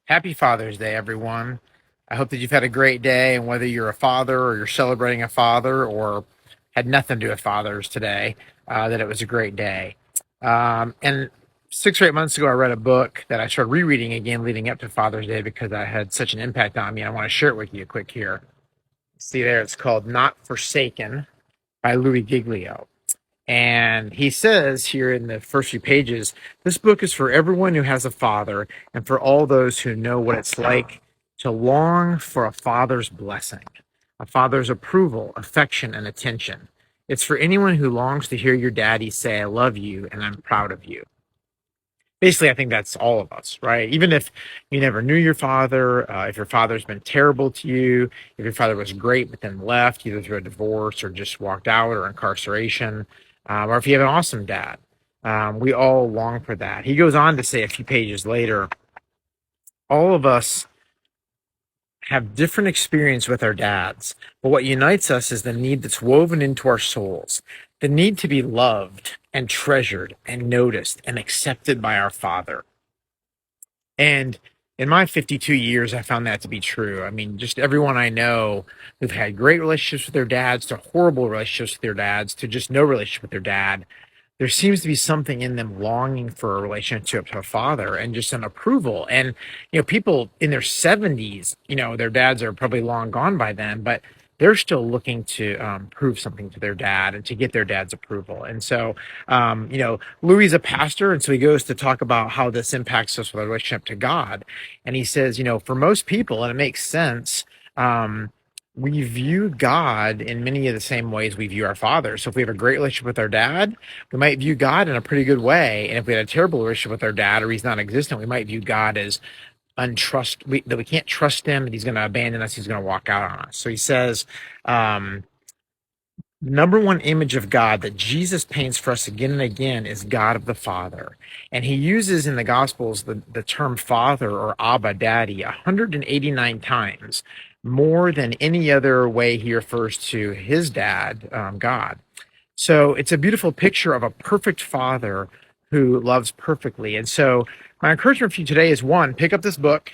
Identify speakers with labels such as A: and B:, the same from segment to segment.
A: Happy Father's Day, everyone. I hope that you've had a great day, and whether you're a father or you're celebrating a father or had nothing to do with fathers today, that it was a great day. And 6 or 8 months ago, I read a book that I started rereading again leading up to Father's Day because I had such an impact on me. I want to share it with you quick here. See there, it's called Not Forsaken by Louis Giglio. And he says here in the first few pages, this book is for everyone who has a father and for all those who know what it's like to long for a father's blessing, a father's approval, affection, and attention. It's for anyone who longs to hear your daddy say, I love you and I'm proud of you. Basically, I think that's all of us, right? Even if you never knew your father, if your father's been terrible to you, if your father was great but then left, either through a divorce or just walked out or incarceration, or if you have an awesome dad, we all long for that. He goes on to say a few pages later, all of us have different experience with our dads, but what unites us is the need that's woven into our souls, the need to be loved and treasured and noticed and accepted by our father. And in my 52 years, I found that to be true. I mean, just everyone I know who've had great relationships with their dads to horrible relationships with their dads to just no relationship with their dad, there seems to be something in them longing for a relationship to a father and just an approval. And, people in their 70s, their dads are probably long gone by then, but they're still looking to prove something to their dad and to get their dad's approval. And so, Louis is a pastor, and so he goes to talk about how this impacts us with our relationship to God. And he says, for most people, and it makes sense, we view God in many of the same ways we view our father. So if we have a great relationship with our dad, we might view God in a pretty good way. And if we had a terrible relationship with our dad or he's not existent, we might view God as that we can't trust him, that he's going to abandon us, he's going to walk out on us. So he says, number one image of God that Jesus paints for us again and again is God of the Father. And he uses in the Gospels the term father or Abba, daddy, 189 times, more than any other way he refers to his dad, God. So it's a beautiful picture of a perfect father who loves perfectly. And so my encouragement for you today is one, pick up this book,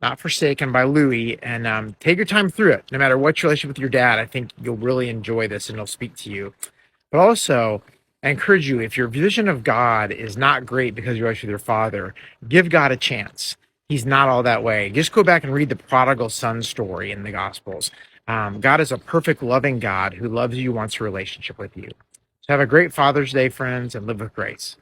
A: Not Forsaken by Louis, and take your time through it. No matter what your relationship with your dad, I think you'll really enjoy this and it'll speak to you. But also, I encourage you, if your vision of God is not great because you're with your father, give God a chance. He's not all that way. Just go back and read the prodigal son story in the Gospels. God is a perfect, loving God who loves you, wants a relationship with you. So have a great Father's Day, friends, and live with grace.